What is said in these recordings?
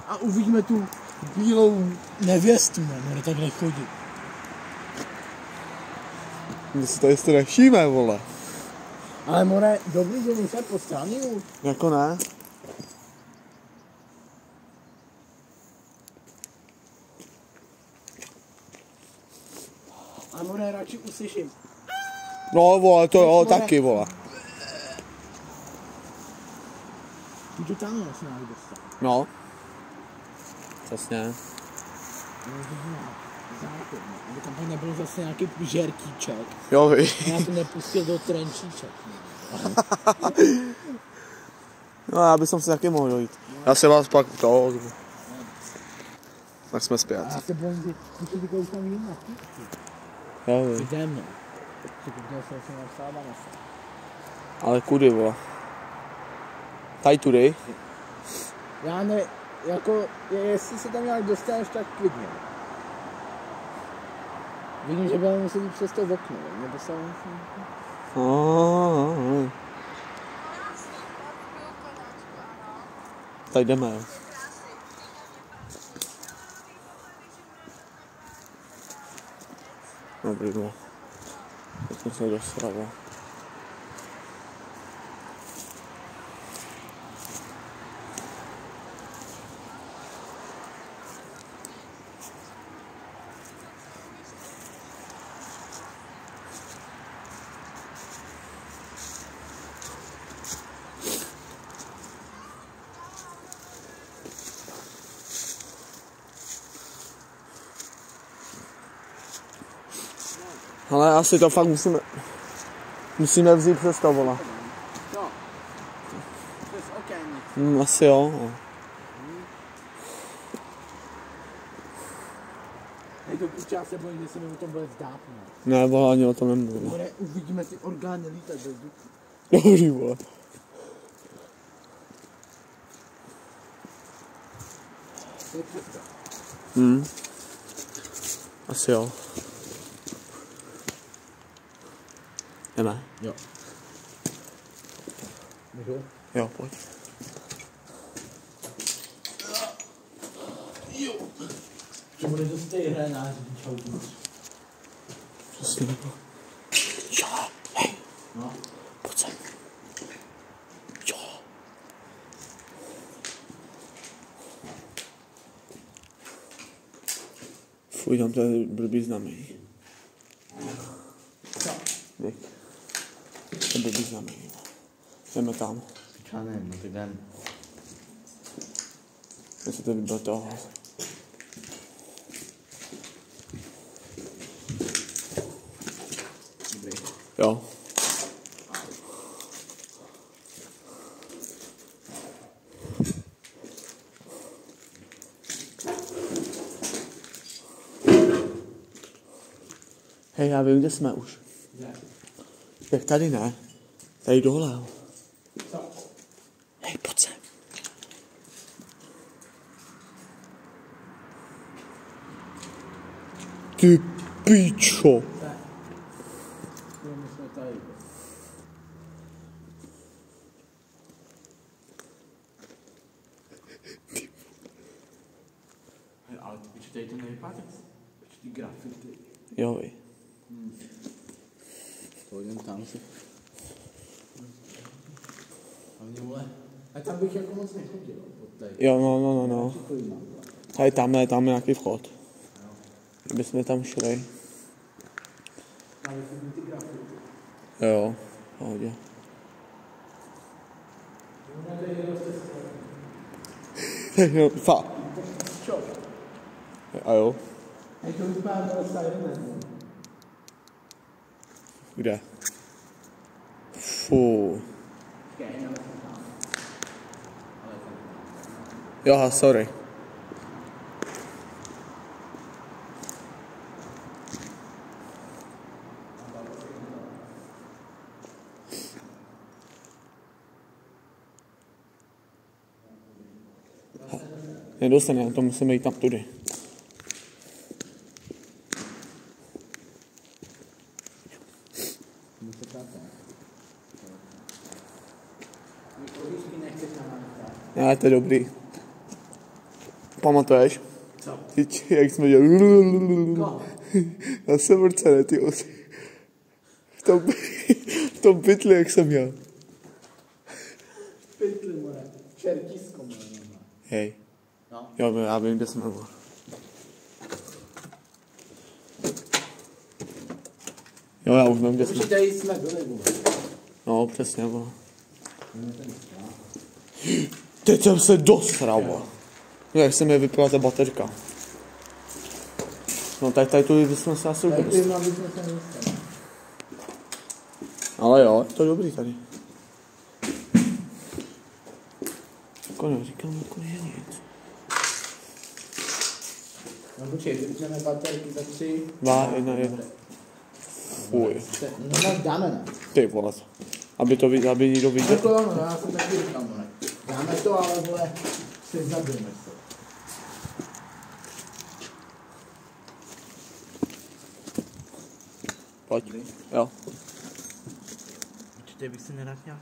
A uvidíme tu bílou nevěstu, nebo takhle chodit. My si tady strašíme, vole. Ale more, dobrý den, se postranil. Jako ne? Ale more, radši uslyším. No vole, to jo, taky vole. Můžu tam vlastně nějak dostat. No. Přesně. Aby tam pak nebyl zase nějaký žertíček. Jo, vy. Já to nepustil do trenčíček. No já bych si taky mohl dojít. Já se vás pak to. Tak jsme zpět. Já se bojím, že ty už tam jím na Jo, vy. Jde mnou. Měl jsem se nastávat na se. Ale kudy, vole. Tady tudy. Já ne, jako, jestli se tam nějak dostaneš, tak klidně. Vidím, že budeme muset jít přes to okno, nebo se... Tady jdeme, jo. Dobrý, no. Tak jsme se dostali. Ale asi to fakt musíme vzít přes to, vole. No, přes okénnici. Asi jo. Hej, to já se bojím, že se mi o tom bude zdát, Ne, vole, ani o tom nemluvím. ne. Uvidíme ty orgány lítat bez vzduchu. Dobrý, vole. To je přesto. Asi jo. Jdeme? Jo. Můžu? Jo, pojď. Jo. Že bude to stejný hranář, čau. Přesně takhle. Jo, hej. No. Pojď sem. Jo. Fuj, tam to je blbý znamení. Co? Dík. To je blbý znamení. Jdeme tam. Já nevím, no tak jdem. Jestli to vybil toho. Dobrý. Jo. Hej, já vím, kde jsme už. Ne. Jak tady ne? Tady dole. Co? Hej, pojď sem. Ty pičo. Ne. My jsme tady. Ale ty piče, tady to nevypadá. Piče, ty grafity. Jo, vy. To jdem tam si. Hlavně vole. A tam bych jako moc nechodil. Jo, no. Tady tamhle je nějaký vchod. Kdybychom tam šli. Ale jsou ty grafity. Jo, pohodě. Jo, fakt. Čo? A jo? A to vypadá na Silent. Kde? Fú. Jo, sorry. Nedostaneme, to musíme jít tam tudy. Ne, to je dobrý. pamatuješ? Co? Jak jsme dělali... Na severce, ne, ty osy. V tom pytli, jak jsem měl. Pytli, more. Čertisko, more. Hej. No. Jo, já vím, kde jsme byl. Jo, já už vím, kde jsme. Už tady jsme byli, vole. No, přesně, vole. Teď jsem se dostral, vole. No, jak se mi vypila ta baterka. No, tak tady tu bychom se asi Tady dostali. bychom se dostali. Ale jo, je to dobrý tady. Jako neříkám, jako je nic. No počkej, vypneme baterky za 3. 2, 1, 1. Fuj. No tak dáme, ne? Ty vole. Aby někdo viděl. Jako ano, já jsem taky říkal, more. Dáme to, ale vole, si zabijeme se. Pojď. Jo. Určitě bych si nerad nějak...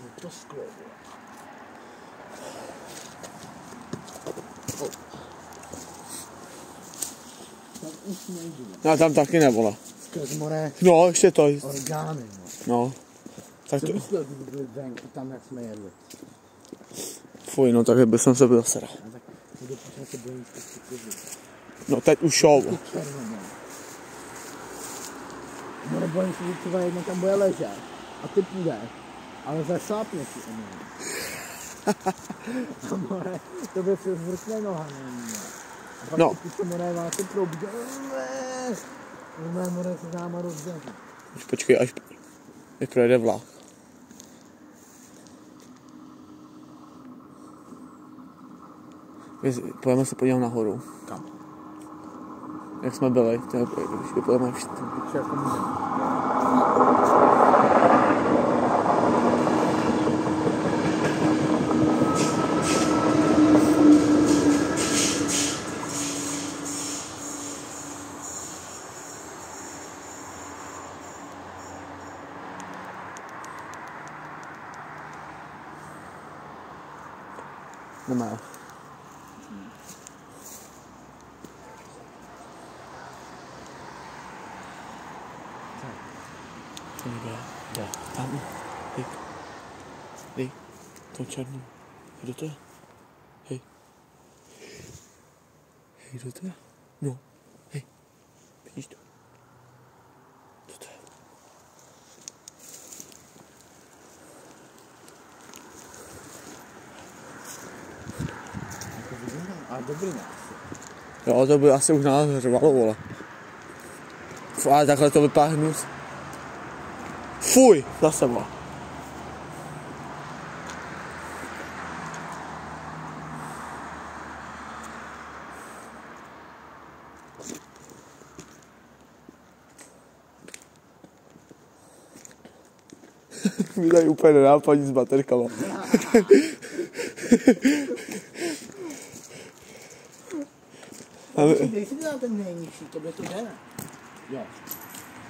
No to sklo, vole. Tak už nejdu. Já tam taky nevole. Skrz more No, ještě to. orgány, no. No. Tak Co to. myslel, kdyby byli venku, tam jak jsme jedli? Fuj, no tak bych jsem se byl zasral. A tak budu počítat se bojím z těch kozy. No teď už šel. Ty červené. More bojím se, že třeba jedna tam bude ležet. A ty půjdeš. Ale zasápne si o mě. A more, to by se zvrtne noha, ne? A pak No. ty piče, more, má to probudě. More se náma rozdělí. Počkej, až projede vlak. Pojďme se podívat nahoru. Kam? Jak jsme byli. Pojďme všichni. Piče, jako můžeme. Nemá. To nebude. Kde? Tam. Hej. To černou. Kdo to je? Hej. Hej, kdo to je? No. Hej. Vidíš to? Co to je? Jako vidím tam, ale dobrý ne asi. Jo, to by asi už nás řvalo, vole. Ale takhle to vypadá hnus. Fuj, zase, vole. Mi dají úplně nenápadní s baterkama. Dej si na ten nejnižší, tobě to jde, ne? Jo.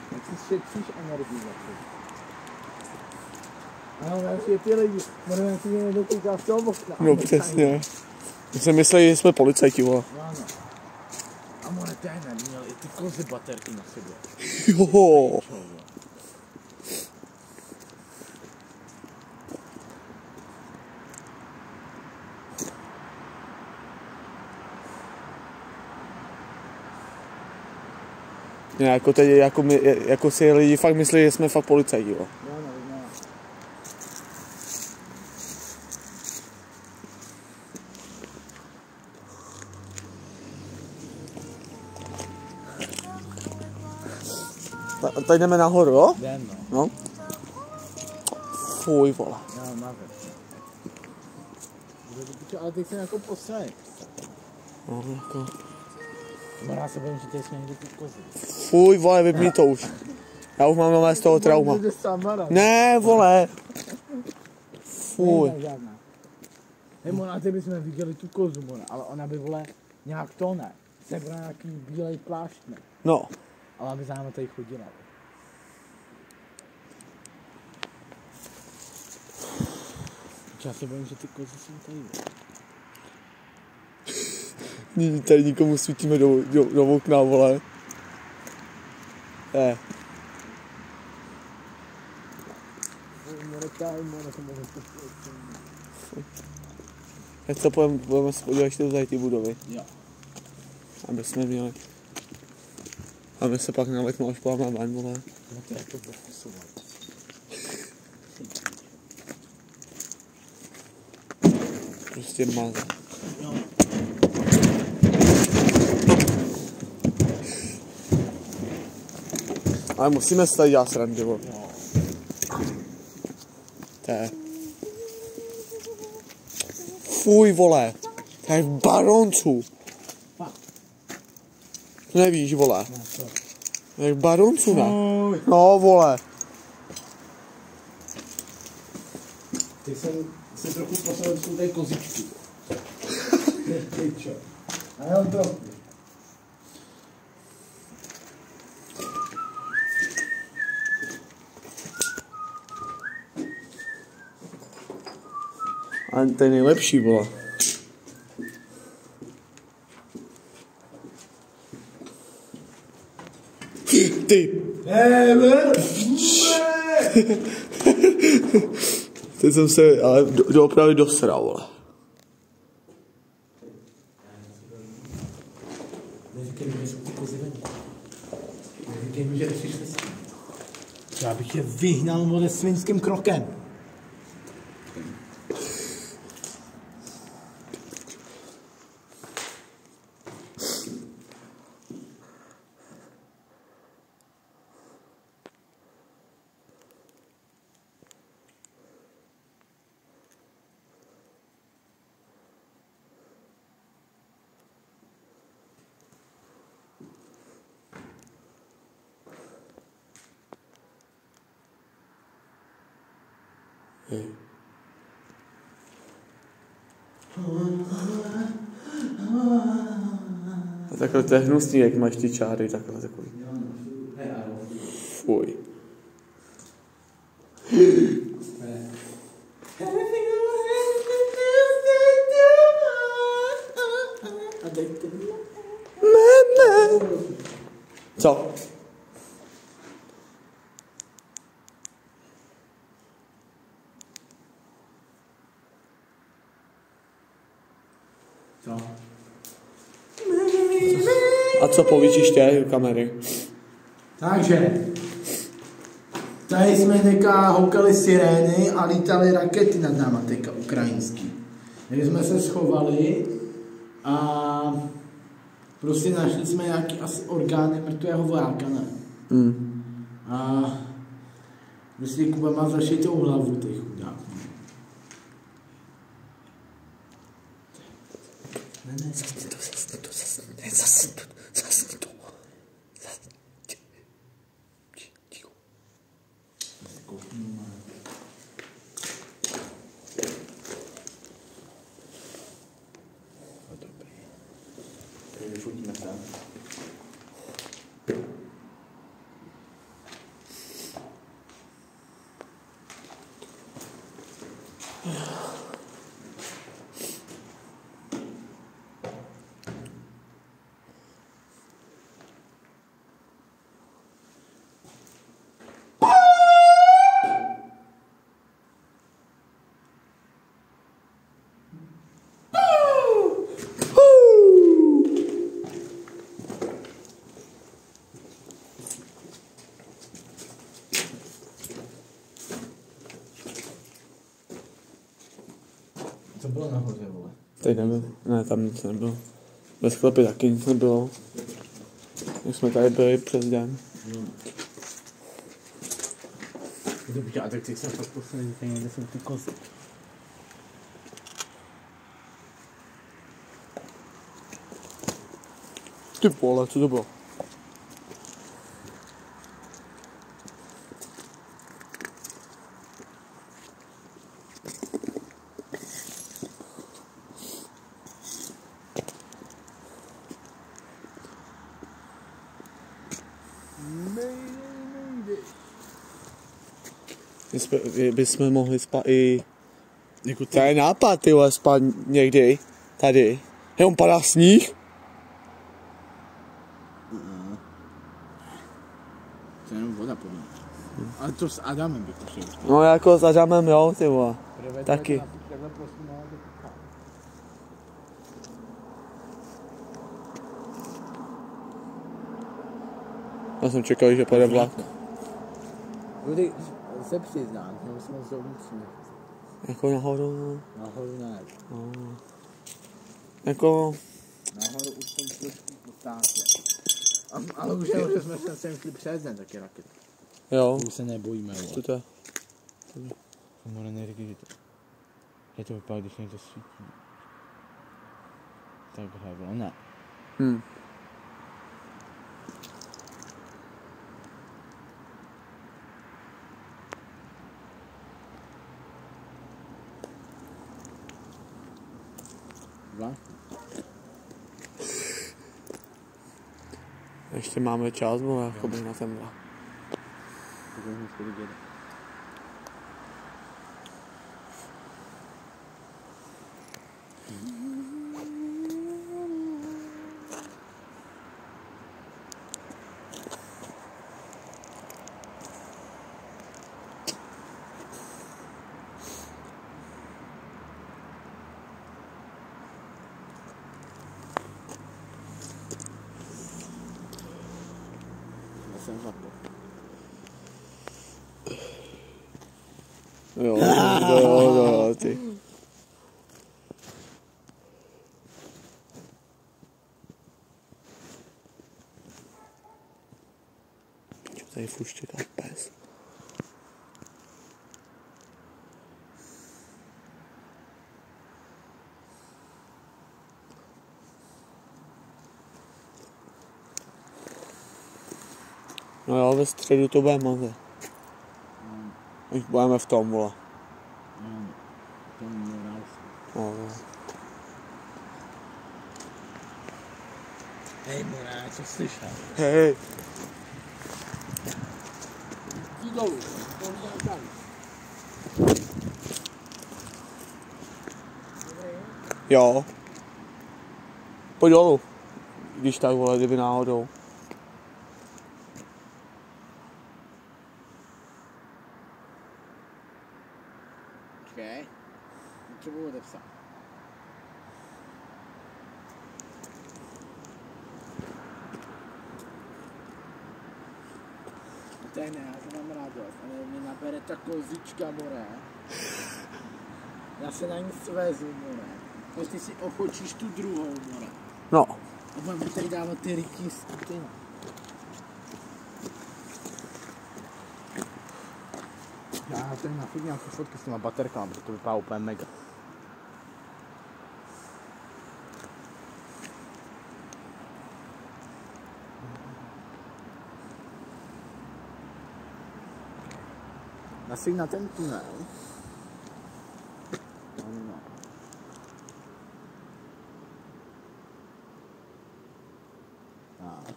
Tak si šetříš energii za to. Ano, já si je ty lidi, budeme si mě nedokoukat z toho okna. No přesně. My jsme mysleli, že jsme policajti, vole. No ano. A more ten měl i ty kozy baterky na sobě. Jo. Ne, jako teď, jako si lidi fakt myslí, že jsme fakt policajti, jo. No, no, no. Tady jdeme nahoru, jo? Jdem, no. No. Fuj, vole. Já mám ale teď jsem jako posraný. No, jako. Já se bojím, že tady jsme někde ty kozy. Fuj, vole, vypni to už. Já už mám nové z toho trauma. Ne, vole. Fuj. Hej, Mona, ty bychom viděli tu kozu, Mona, ale ona by, vole, nějak to ne. Sebral nějaký bílej plášť, ne. No. Ale aby za námi tady chodila. Já se bojím, že ty kozy jsou tady. Tady nikomu svítíme do okna, vole. Teď se budeme se podívat ještě do tady ty budovy. Jo. Aby jsme měli. Aby se pak naletnul, až půjdeme ven, vole. No to je to popisovat. Prostě maze. Jo. Ale musíme se tady dělat srandy, vole. Jo. To je. Fuj, vole. To je v Baroncu. Fakt. Nevíš, vole. No co? To je v Baroncu, ne? Fuj. No, vole. Teď jsem si trochu posadil, jsou tady kozičky. Ty čo? A jenom trochu. Ale to je nejlepší, vole. Ty. Teď jsem se ale doopravdy dosral, vole. Neříkej mi, že jsou ty kozy ven. Neříkej mi, že přišli s tím. Já bych je vyhnal vole svinským krokem. A takhle to je hnusný, jak máš ty čáry, takhle takový. Fuj. Co? Co? A co povíš ještě do kamery? Takže, tady jsme teďka houkali sirény a lítaly rakety nad náma teďka ukrajinský. Takže jsme se schovali a prostě našli jsme nějaký asi orgány mrtvého vojáka, ne? A prostě Kuba má zašitou hlavu, těch chudák. Ne. Zasni to. Vyfotíme se. Co bylo nahoře, vole? Teď nebyl. Ne, tam nic nebylo. Ve sklepě taky nic nebylo. My jsme tady byli přes den. Dobře, a tak teď jsem fakt poslední, kde jsou ty kozy. Ty vole, co to bylo? Bychom mohli spát i... Jako to je nápad, ty vole, spát někdy, tady. Jenom padá sníh. to je jenom voda po mně. Ale to s Adamem bych to šel. No jako s Adamem jo, ty vole. Taky. Já jsem čekal, že pojede vlak. Rudy, se přiznám, že jsme zovnitř. Jako nahoru? Nahoru ne. No. Jako... Nahoru už jsem trošku potápěl. Ale už je, že jsme se sem šli přes den taky raket. Jo. Už se nebojíme. Co to je? More neříkej, že to... Je to vypadá, když něco svítí. Takhle bylo, ne. Ještě máme čas, vole, jakoby na ten vlak. Jo, ty. Čo tady furt štěká pes? No jo, ve středu to bude mazet. Už budeme v tom, vole. No. Hej, Mora, co slyšel? Hej. Jdi dolů, to je tam. Jo. Pojď dolů. Když tak, vole, kdyby náhodou. Počkej. Potřebuji odepsat. Tak ne, já se mám radost, ale mě nabere ta kozička, more. Já se na ní svezu, more. Prostě si ochočíš tu druhou, more. No. A budeme tady dávat ty ryky skupiny. Já tady nachodím nějaké fotky s těma baterkama, protože to vypadá úplně mega. Asi na ten tunel. No. Tak.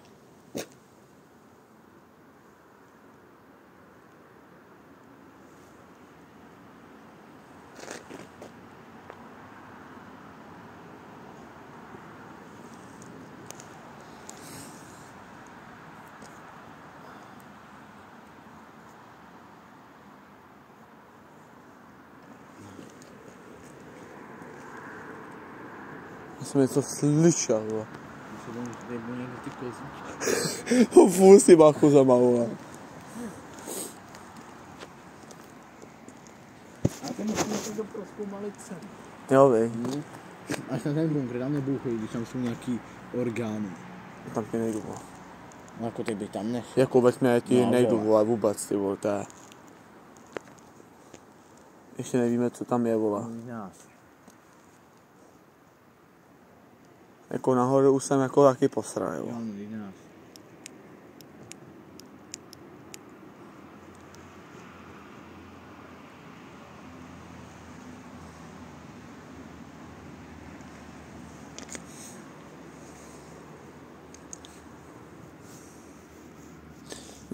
Já jsem něco slyšel, vole. Když se někde ty kozičky. Fůl si bachu za vole. A ten musíme to prozkoumali celý. Jo, vy. Až na ten bunkr, tam nebouchej, když tam jsou nějaký orgány. Tam ti nejdu, vole. No jako ty by tam nešel. Jako ve tmě ti No, nejdu, vole. vole, vůbec, ty vole, to je. Ještě nevíme, co tam je, vole. Jako nahoru už jsem jako taky posral, jo. Jo, 11.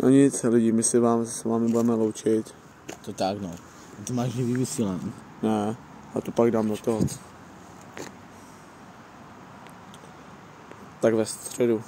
No nic, lidi, my si s vámi budeme loučit. To tak, no. Ty máš živý vysílání. Ne, a to pak dám do toho. Tak ve středu.